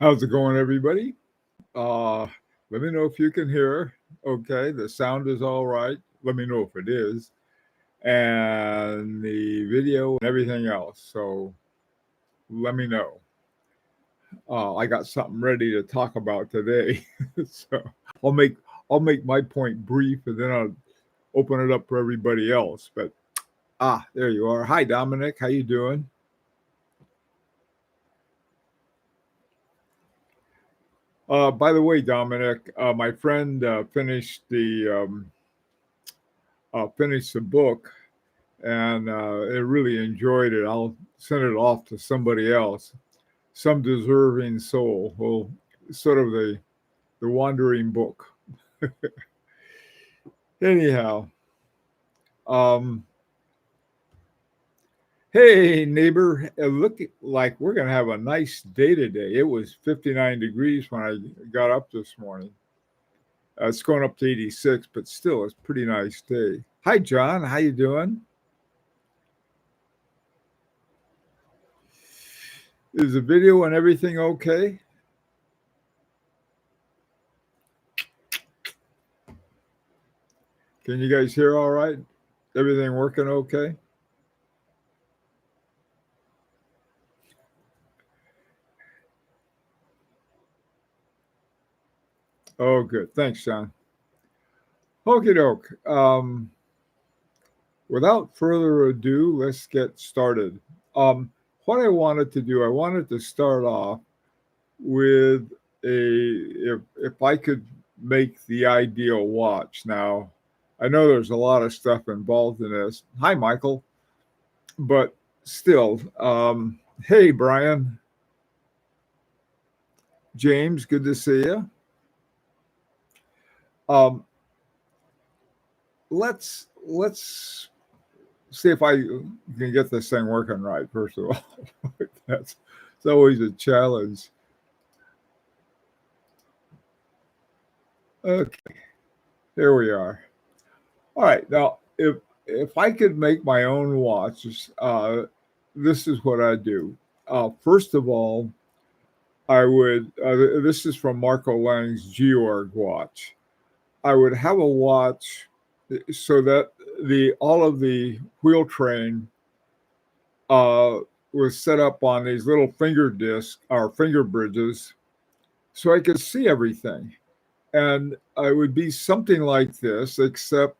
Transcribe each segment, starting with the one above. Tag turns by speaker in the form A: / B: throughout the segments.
A: How's it going, everybody? Uh, Let me know if you can hear. Okay, the sound is all right. Let me know if it is, and the video and everything else. So let me know. I got something ready to talk about today, so I'll make I'll make my point brief, and then I'll open it up for everybody else. But there you are. Hi, Dominic. How you doing? By the way, Dominic, my friend finished the book, and I really enjoyed it. I'll send it off to somebody else, some deserving soul. Well, sort of the wandering book. Anyhow, um, hey neighbor, it looked like we're gonna have a nice day today. It was 59 degrees when I got up this morning. It's going up to 86, but still, it's a pretty nice day. Hi, John. How you doing? Is the video and everything okay? Can you guys hear all right? Everything working okay? Oh, good. Thanks, John. Okie doke. Without further ado, let's get started. What I wanted to do, I wanted to start off with if I could make the ideal watch. Now, I know there's a lot of stuff involved in this. Hi, Michael. But still, hey, Brian, James, good to see you. Um, let's see if I can get this thing working right. First of all, that's it's always a challenge. Okay, here we are. All right, now if I could make my own watch, this is what I do. First of all, I would. This is from Marco Lang's Georg watch. I would have a watch so that the all of the wheel train uh, was set up on these little finger discs or finger bridges, so I could see everything. And it would be something like this, except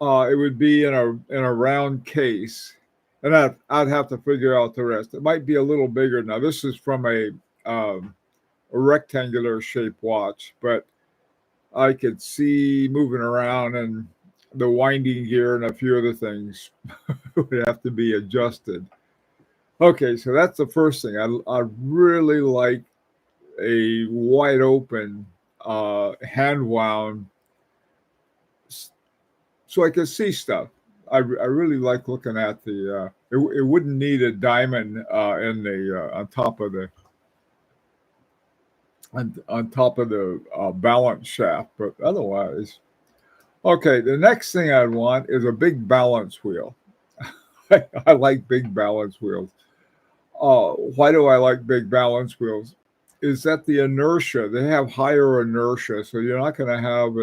A: it would be in a round case, and I'd have to figure out the rest. It might be a little bigger. Now this is from a rectangular shaped watch, but I could see moving around, and the winding gear and a few other things would have to be adjusted. Okay, so that's the first thing. I really like a wide open hand wound, so I could see stuff. I really like looking at the. It wouldn't need a diamond in the on top of the balance shaft, but otherwise, okay. The next thing I'd want is a big balance wheel. I like big balance wheels. Why do I like big balance wheels? Is that the inertia? They have higher inertia, so you're not going to have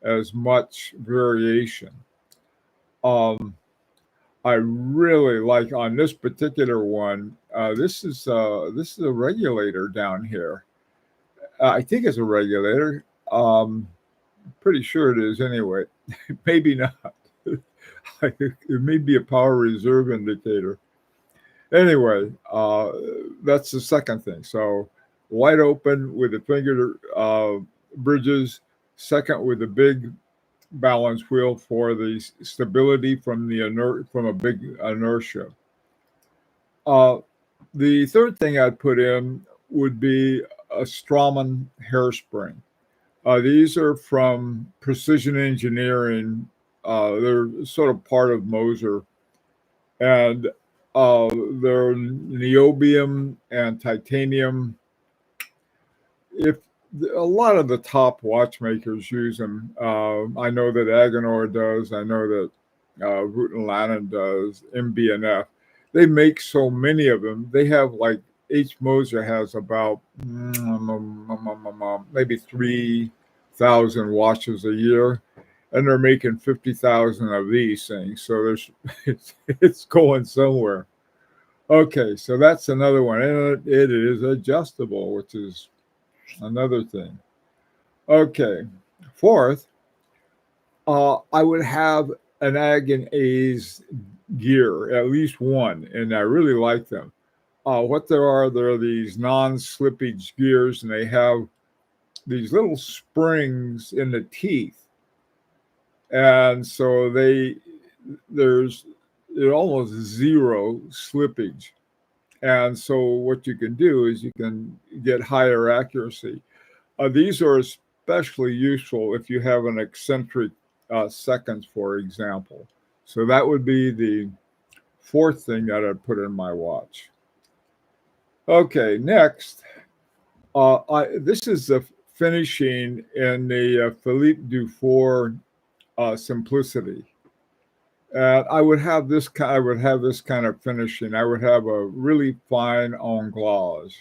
A: as much variation. Um, I really like on this particular one. This is a regulator down here. I think it's a regulator. Pretty sure it is anyway. Maybe not. It may be a power reserve indicator. Anyway, that's the second thing. So wide open with the finger bridges. Second, with the big balance wheel for the stability from from a big inertia. Uh, the third thing I'd put in would be a Strawman hairspring. These are from Precision Engineering. They're sort of part of Moser, and they're niobium and titanium. If a lot of the top watchmakers use them, I know that Agenor does. I know that Rutenlanen does. MB&F. They make so many of them. They have like each Moser has about maybe 3,000 watches a year, and they're making 50,000 of these things. So there's it's going somewhere. Okay, so that's another one, and it is adjustable, which is another thing. Okay, fourth, I would have an Ag and A's gear, at least one, and I really like them. What there are these non-slippage gears, and they have these little springs in the teeth, and so there's almost zero slippage. And so what you can do is you can get higher accuracy. These are especially useful if you have an eccentric seconds, for example. So that would be the fourth thing that I'd put in my watch. Okay, next, this is the finishing in the Philippe Dufour Simplicity. And I would have this kind of finishing. I would have a really fine anglaise.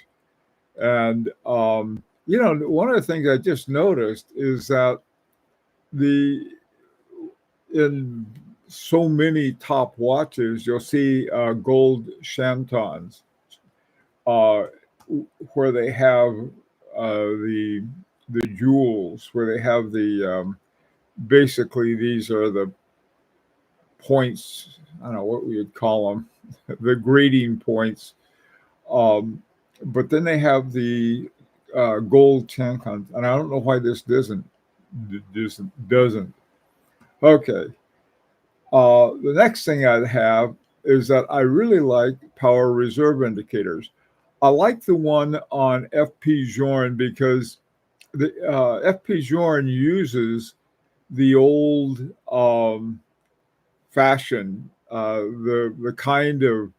A: And one of the things I just noticed is that in so many top watches, you'll see gold chantons, where they have the jewels, where they have the basically these are the points. I don't know what we would call them, the grading points. But then they have the gold chantons, and I don't know why this doesn't. Okay. The next thing I'd have is that I really like power reserve indicators. I like the one on FP Journe because the FP Journe uses the old fashion, the kind of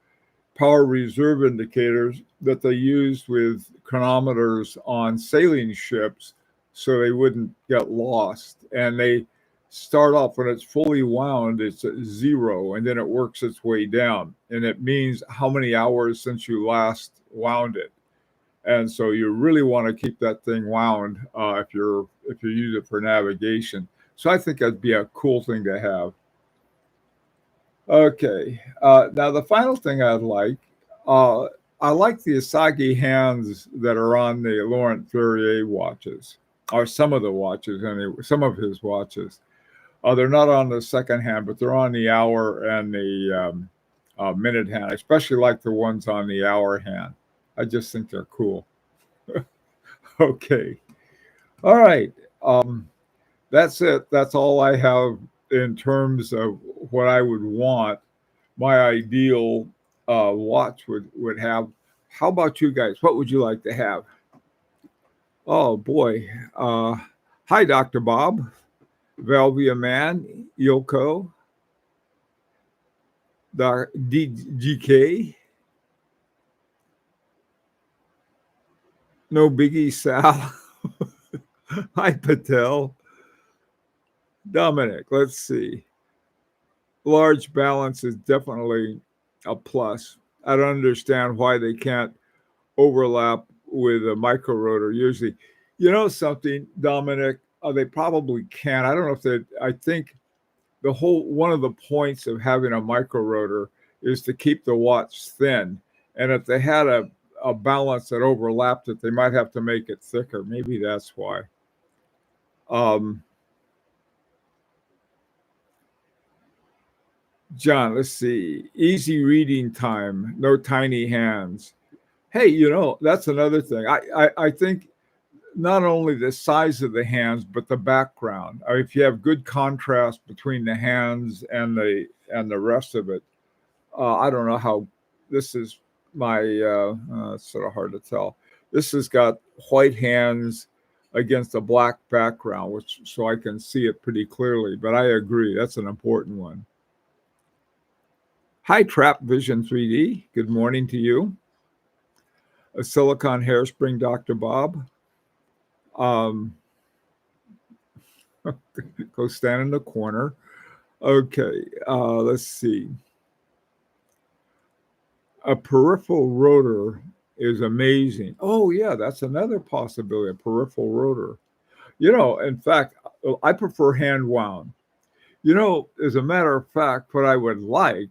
A: power reserve indicators that they used with chronometers on sailing ships so they wouldn't get lost. And they start off when it's fully wound, it's at 0, and then it works its way down. And it means how many hours since you last wound it. And so you really want to keep that thing wound if you use it for navigation. So I think that'd be a cool thing to have. Okay, now the final thing I like the Asagi hands that are on the Laurent Ferrier watches, or some of the watches, anyway, some of his watches. They're not on the second hand, but they're on the hour and the minute hand. I especially like the ones on the hour hand. I just think they're cool. Okay, all right. That's it. That's all I have in terms of what I would want my ideal watch would have. How about you guys? What would you like to have? Oh boy. Hi, Dr. Bob, Velvia Man, Yoko, DGK, No Biggie Sal. Hi, Patel. Dominic, let's see. Large balance is definitely a plus. I don't understand why they can't overlap with a micro rotor usually. You know something, Dominic? They probably can. I don't know if they. I think one of the points of having a micro rotor is to keep the watch thin. And if they had a balance that overlapped it, they might have to make it thicker. Maybe that's why. John, let's see. Easy reading time, no tiny hands. Hey, that's another thing. I think not only the size of the hands, but the background. If you have good contrast between the hands and the rest of it, I don't know how. This is my. It's sort of hard to tell. This has got white hands against a black background, so I can see it pretty clearly. But I agree, that's an important one. Hi, Trap Vision 3D. Good morning to you. A silicon hairspring, Dr. Bob. Go stand in the corner. Okay, let's see. A peripheral rotor is amazing. Oh yeah, that's another possibility, a peripheral rotor. In fact, I prefer hand wound. As a matter of fact, what I would like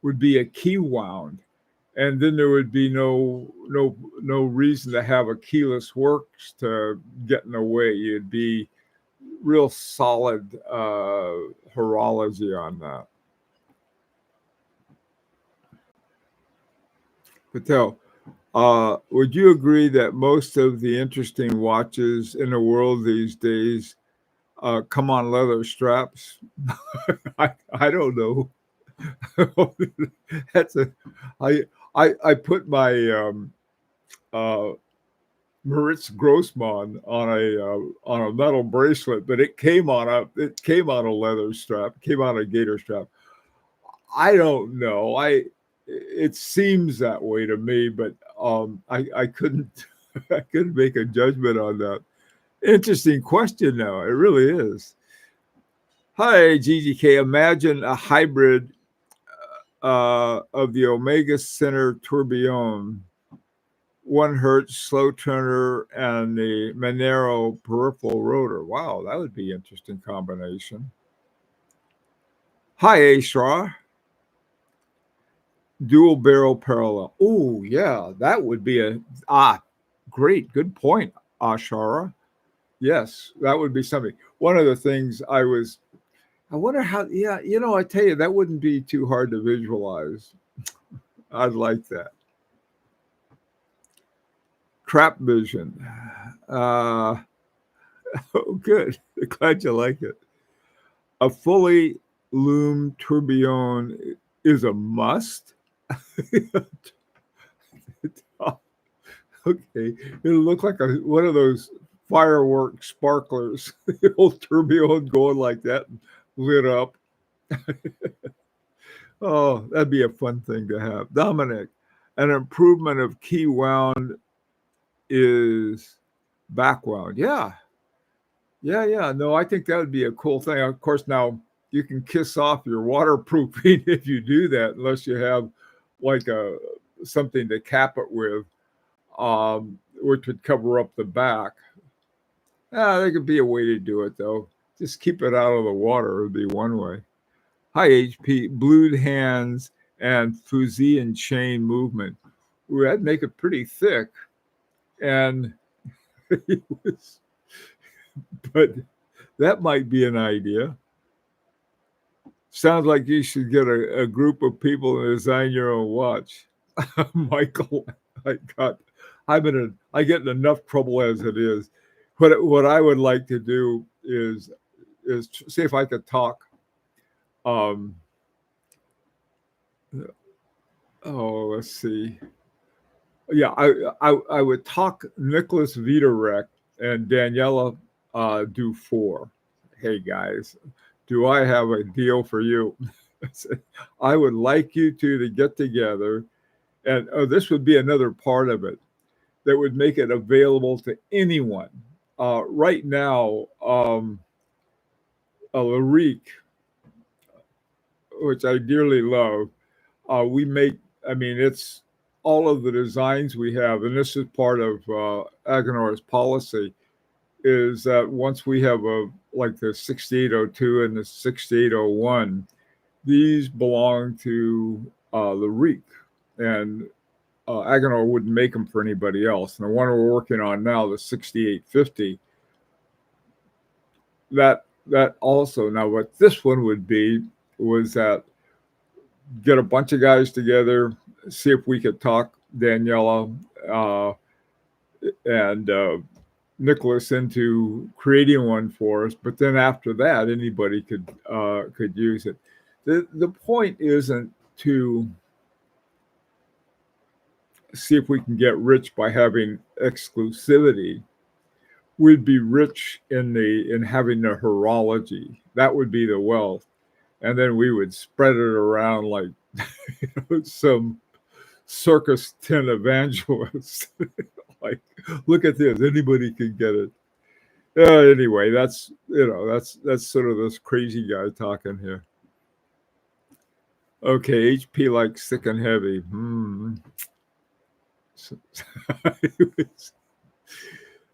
A: would be a key wound, and then there would be no reason to have a keyless works to get in the way. You'd be real solid horology on that. Patel, would you agree that most of the interesting watches in the world these days come on leather straps? I don't know. That's a I put my Moritz Grossmann on a metal bracelet, but it came on a leather strap, came on a gator strap. I don't know. It seems that way to me, but I couldn't I couldn't make a judgment on that. Interesting question, though. It really is. Hi, GGK. Imagine a hybrid of the Omega Center Tourbillon, 1 Hertz slow turner, and the Monero peripheral rotor. Wow, that would be an interesting combination. Hi, Ashra. Dual barrel parallel. Oh, yeah, that would be great. Good point, Ashara. Yes, that would be something. One of the things I wonder how, yeah, I tell you, that wouldn't be too hard to visualize. I'd like that. Trap vision. Oh, good. Glad you like it. A fully loomed tourbillon is a must. Okay, it'll look like one of those firework sparklers. The old tourbillon going like that, lit up. Oh, that'd be a fun thing to have. Dominic, an improvement of key wound is back wound. Yeah. No, I think that would be a cool thing. Of course, now you can kiss off your waterproofing if you do that, unless you have like something to cap it with, which would cover up the back. There could be a way to do it, though. Just keep it out of the water would be one way. Hi, HP. Blued hands and fusee and chain movement. Ooh, that'd make it pretty thick. And but that might be an idea. Sounds like you should get a group of people and design your own watch. Michael, I get in enough trouble as it is. What I would like to do is see if I could talk. Let's see. Yeah, I would talk Nicholas Vitarek and Daniela Dufour. Hey guys, do I have a deal for you? I would like you two to get together, and this would be another part of it that would make it available to anyone. Right now, Larique, which I dearly love, we make, it's all of the designs we have, and this is part of Agonor's policy, is that once we have like the 6802 and the 6801, these belong to Larique, and Agonor wouldn't make them for anybody else. And the one we're working on now, the 6850, that also, now what this one would be was that get a bunch of guys together, see if we could talk Daniela and Nicholas into creating one for us. But then after that, anybody could use it. The point isn't to see if we can get rich by having exclusivity. We'd be rich in having the horology. That would be the wealth. And then we would spread it around like some circus tent evangelists. Like, look at this, anybody can get it. Anyway, that's sort of this crazy guy talking here. Okay, HP like thick and heavy.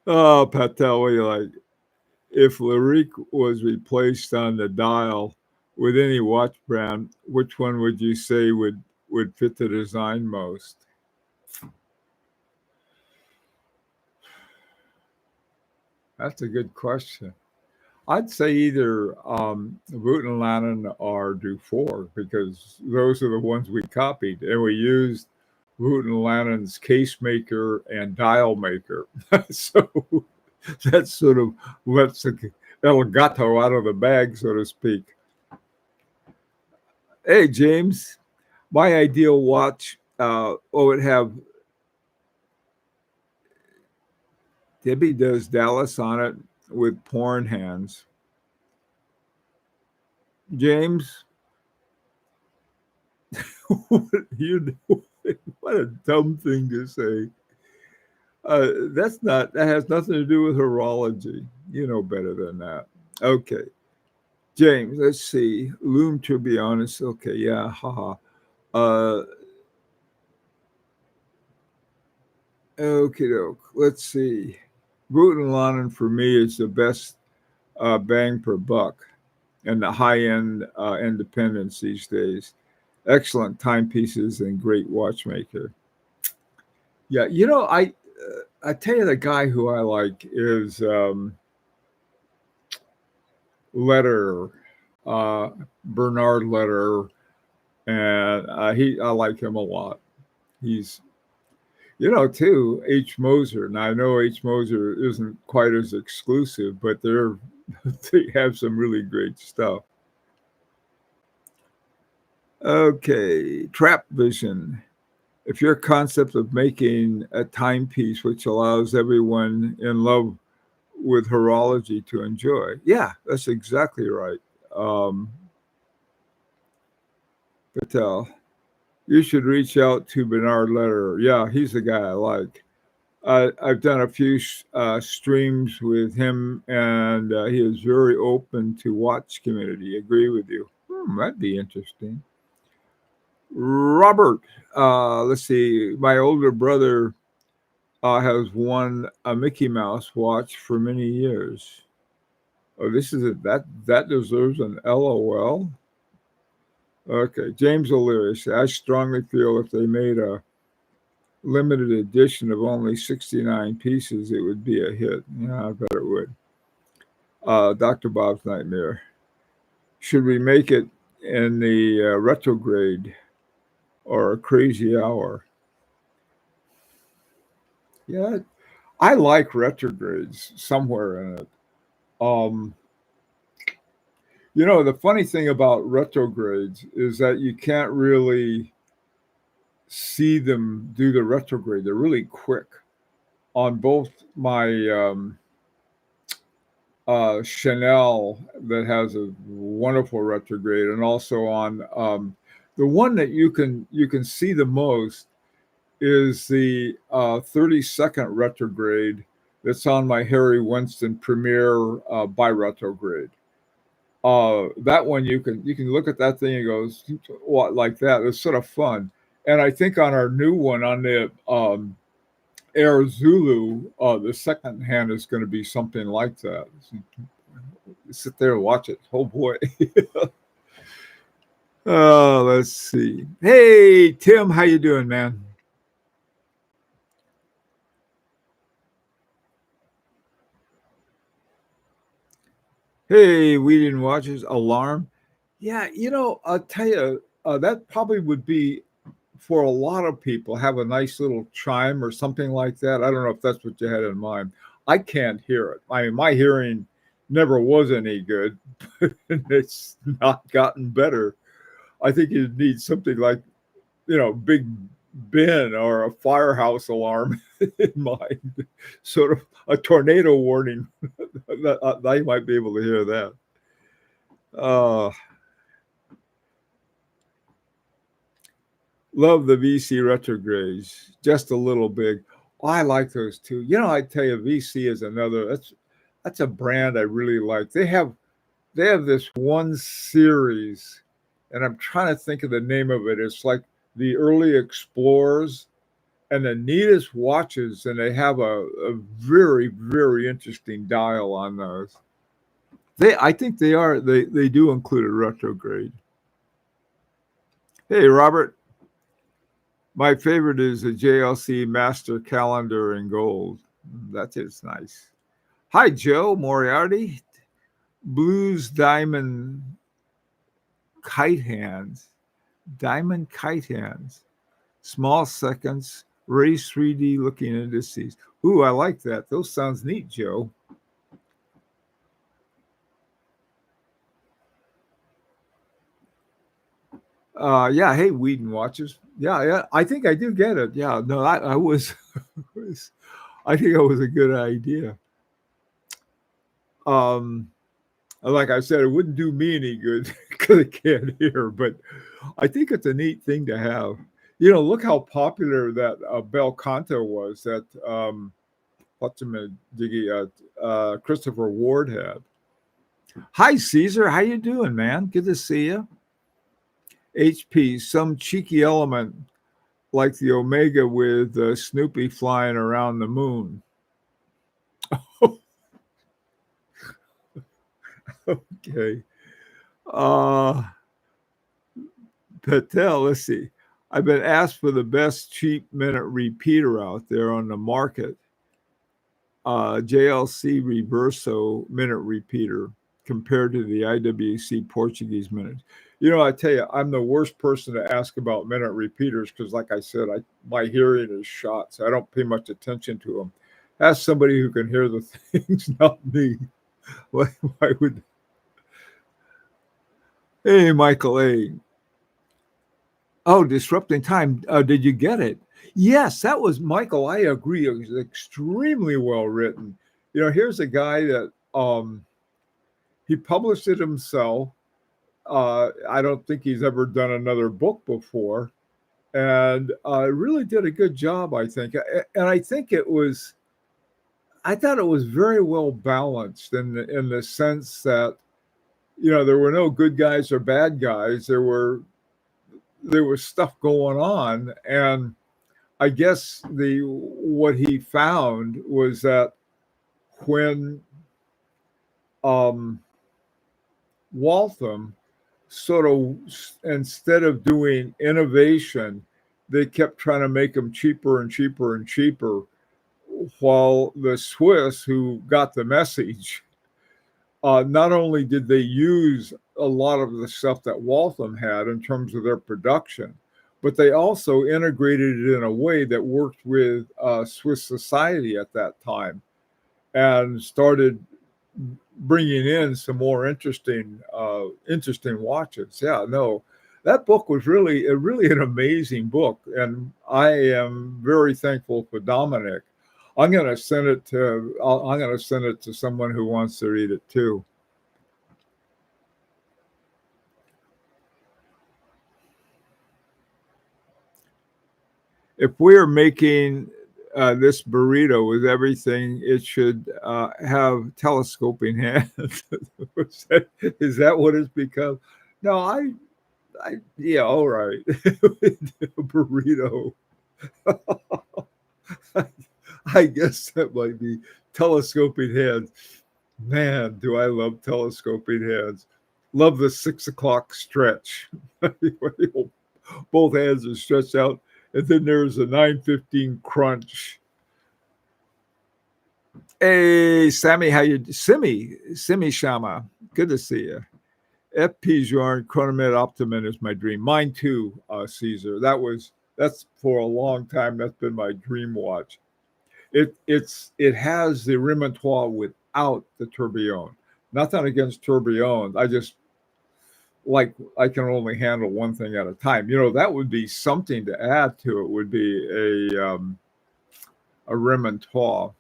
A: Oh, Patel, what do you like? If Lyrique was replaced on the dial with any watch brand, which one would you say would fit the design most? That's a good question. I'd say either Wooten Lannon or Dufour because those are the ones we copied, and we used Wooten Lannon's case maker and dial maker. So that sort of lets the El Gato out of the bag, so to speak. Hey, James, my ideal watch, would have Debbie Does Dallas on it with porn hands. James, you what a dumb thing to say. That has nothing to do with horology. You know better than that. Okay. James, let's see. Loom, to be honest. Okay, yeah, haha. Uh, okay, doke. Let's see. Wooten Lannon for me is the best bang per buck and the high end independence these days. Excellent timepieces and great watchmaker. Yeah, I tell you the guy who I like is Lederer, uh, Bernard Lederer, and I like him a lot. He's too H Moser. Now I know H Moser isn't quite as exclusive, but they have some really great stuff. Okay, Trap Vision. If your concept of making a timepiece which allows everyone in love with horology to enjoy, yeah, that's exactly right. Um, Patel, you should reach out to Bernard Lederer. Yeah, he's the guy I like. I've done a few streams with him, and he is very open to watch community. Agree with you. That'd be interesting. Robert, let's see. My older brother has won a Mickey Mouse watch for many years. Oh, this is it. That deserves an LOL. Okay, James O'Leary. I strongly feel if they made a limited edition of only 69 pieces, it would be a hit. Yeah, I bet it would. Dr. Bob's Nightmare. Should we make it in the retrograde or a crazy hour? Yeah, I like retrogrades somewhere in it. Um, the funny thing about retrogrades is that you can't really see them do the retrograde. They're really quick. On both my Chanel that has a wonderful retrograde, and also on the one that you can see the most is the 30-second retrograde that's on my Harry Winston Premier by retrograde. That one you can look at that thing and goes what like that. It's sort of fun. And I think on our new one on the Air Zulu, the second hand is going to be something like that. Sit there and watch it. Oh boy. Let's see. Hey Tim, how you doing, man? Hey, we didn't watch his alarm. Yeah, I'll tell you, that probably would be for a lot of people have a nice little chime or something like that. I don't know if that's what you had in mind. I can't hear it. I mean, my hearing never was any good, but it's not gotten better. I think you need something like, Big Ben or a firehouse alarm in mind, sort of a tornado warning. I might be able to hear that. Uh, Love the VC retrogrades, just a little big. Oh, I like those too. I tell you, VC is another. That's a brand I really like. They have this one series, and I'm trying to think of the name of it. It's like the early explorers, and the neatest watches, and they have a very, very interesting dial on those. I think they do include a retrograde. Hey, Robert, my favorite is the JLC Master Calendar in gold. That is nice. Hi, Joe Moriarty. Blues Diamond Kite Hands. Diamond Kite Hands. Small seconds. Race 3D looking indices. Ooh, I like that. Those sounds neat, Joe. Yeah, hey, Whedon watches. Yeah, I think I do get it. Yeah, no, I was, I think it was a good idea. Like I said, it wouldn't do me any good because I can't hear, but I think it's a neat thing to have. Look how popular that Bel Canto was that Christopher Ward had. Hi, Caesar. How you doing, man? Good to see you. HP, some cheeky element like the Omega with Snoopy flying around the moon. Okay. Patel, let's see. I've been asked for the best cheap minute repeater out there on the market. JLC Reverso minute repeater compared to the IWC Portuguese minutes. I tell you, I'm the worst person to ask about minute repeaters because, like I said, my hearing is shot, so I don't pay much attention to them. Ask somebody who can hear the things, not me. Why would? Hey, Michael A. Oh, Disrupting Time. Did you get it? Yes, that was Michael. I agree. It was extremely well written. Here's a guy that he published it himself. I don't think he's ever done another book before, and really did a good job, I think. And I think I thought it was very well balanced in the sense that there were no good guys or bad guys. There was stuff going on, and I guess what he found was that when Waltham sort of, instead of doing innovation, they kept trying to make them cheaper and cheaper and cheaper, while the Swiss, who got the message, not only did they use a lot of the stuff that Waltham had in terms of their production, but they also integrated it in a way that worked with Swiss society at that time and started bringing in some more interesting watches. Yeah, no, that book was really an amazing book, and I am very thankful for Dominic. I'm going to send it to someone who wants to read it too. If we're making this burrito with everything, it should have telescoping hands. Is that what it's become? No, yeah, all right. Burrito. I guess that might be telescoping hands. Man, do I love telescoping hands. Love the 6 o'clock stretch. Both hands are stretched out. And then there's a 9:15 crunch. Hey, Sammy, Simi Shama, good to see you. FP Jorn Chronomet Optimum is my dream. Mine too, Caesar. That's for a long time. That's been my dream watch. It has the Remontois without the tourbillon. Nothing against tourbillons. I just I can only handle one thing at a time. That would be something to add to it. Would be a Remontois.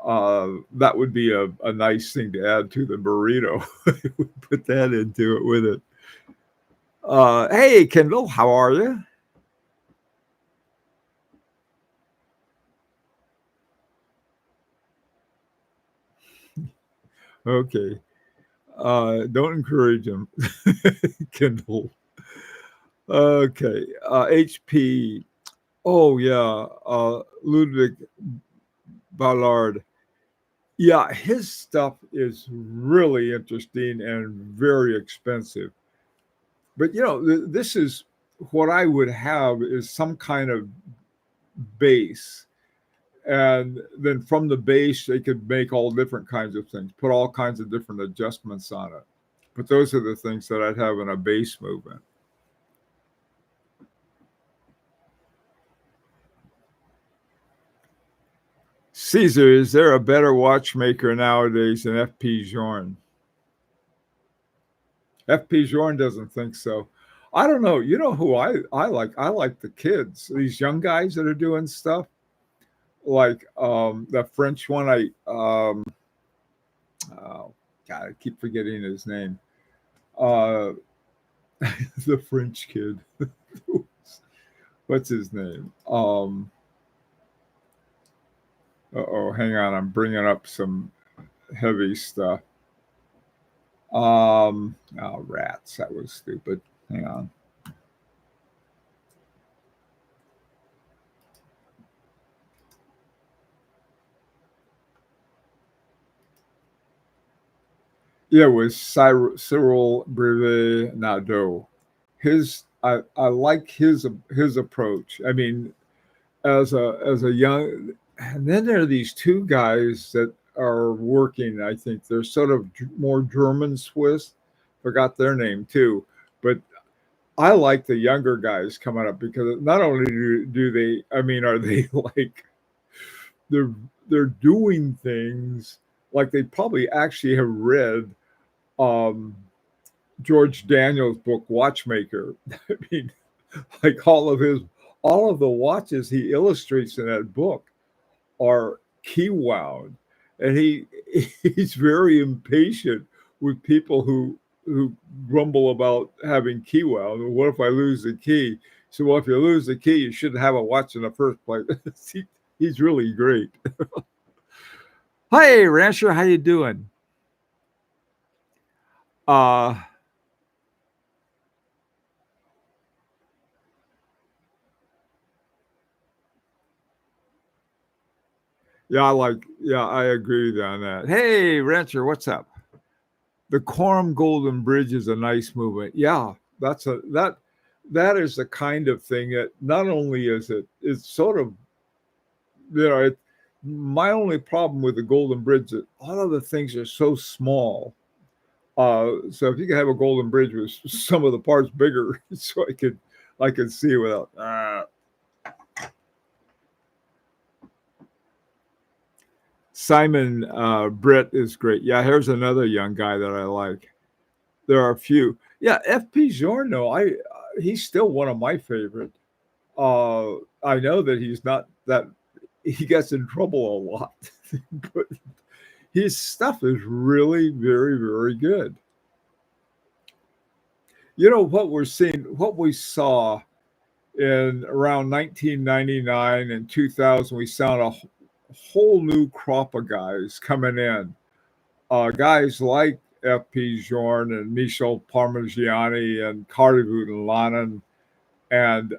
A: That would be a nice thing to add to the burrito. Put that into it with it. Hey, Kendall, how are you? Okay. Don't encourage him, Kendall. Okay. HP. Oh yeah, Ludwig Ballard. Yeah, his stuff is really interesting and very expensive. But this is what I would have is some kind of base, and then from the base they could make all different kinds of things, put all kinds of different adjustments on it. But those are the things that I'd have in a bass movement. Caesar, is there a better watchmaker nowadays than F.P. Journe? F.P. Journe doesn't think so. I don't know. You know who I like? I like the kids, these young guys that are doing stuff like the French one. Oh, God, I keep forgetting his name. Uh, the French kid. What's his name? Hang on. I'm bringing up some heavy stuff. Oh, rats. That was stupid. Hang on. Yeah, it was Cyril Brevet Nadeau. I like his approach. I mean, as a young, and then there are these two guys that are working. I think they're sort of more German Swiss. Forgot their name too, but I like the younger guys coming up because not only do they, I mean, are they like they're they're doing things like they probably actually have read um, George Daniels' book Watchmaker. I mean, like all of the watches he illustrates in that book are key wound, and he's very impatient with people who grumble about having key wound. What if I lose the key? So, well, if you lose the key, you shouldn't have a watch in the first place. He's really great. Hi, Rancher, how you doing? Uh yeah, I agree on that. Hey, Rancher, what's up? The Quorum Golden Bridge is a nice movement. Yeah, that is the kind of thing that not only is it's sort of you know it, my only problem with the Golden Bridge is all of the things are so small. So if you could have a Golden Bridge with some of the parts bigger, so I could see without. Simon Britt is great. Yeah, here's another young guy that I like. There are a few. Yeah, F.P. Giorno, he's still one of my favorite. I know that he's not that he gets in trouble a lot, but his stuff is really very, very good. You know what we saw in around 1999 and 2000, we saw a whole new crop of guys coming in. Guys like F.P. Journe and Michel Parmigiani and Cardivoot and Lannon and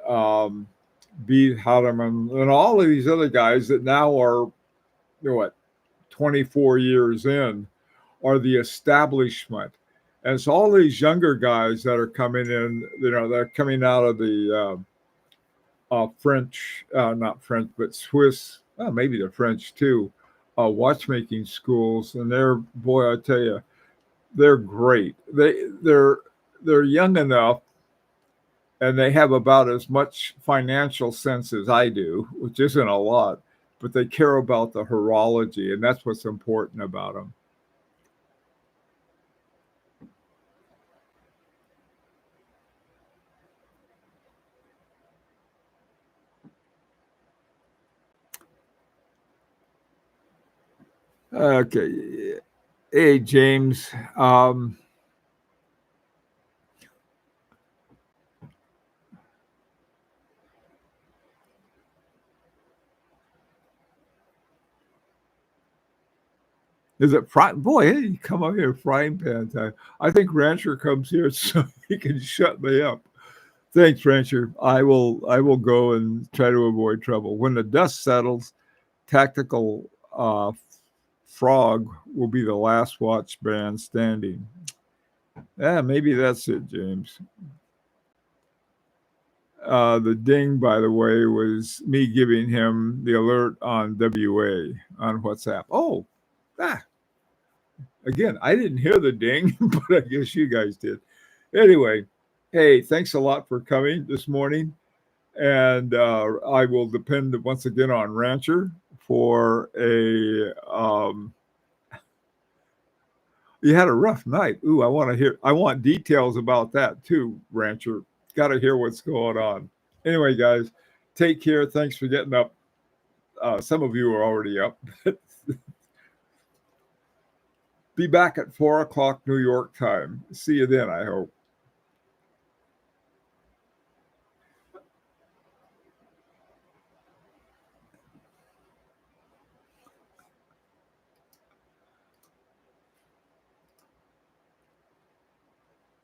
A: Beat Hardeman and all of these other guys that now are, 24 years in, are the establishment. And it's all these younger guys that are coming in, they're coming out of the French, not French, but Swiss, maybe the French too, watchmaking schools. And boy, I tell you, they're great. They're young enough and they have about as much financial sense as I do, which isn't a lot, but they care about the horology, and that's what's important about them. Okay. Hey, James. Is it boy? Hey, you come up here frying pan time. I think Rancher comes here so he can shut me up. Thanks, Rancher. I will go and try to avoid trouble. When the dust settles, Tactical Frog will be the last watch band standing. Yeah, maybe that's it, James. The ding, by the way, was me giving him the alert on WA on WhatsApp. Oh, ah, again, I didn't hear the ding, but I guess you guys did. Anyway, hey, thanks a lot for coming this morning. And I will depend once again on Rancher for a. You had a rough night. Ooh, I want details about that too, Rancher. Got to hear what's going on. Anyway, guys, take care. Thanks for getting up. Some of you are already up. Be back at 4 o'clock New York time. See you then, I hope.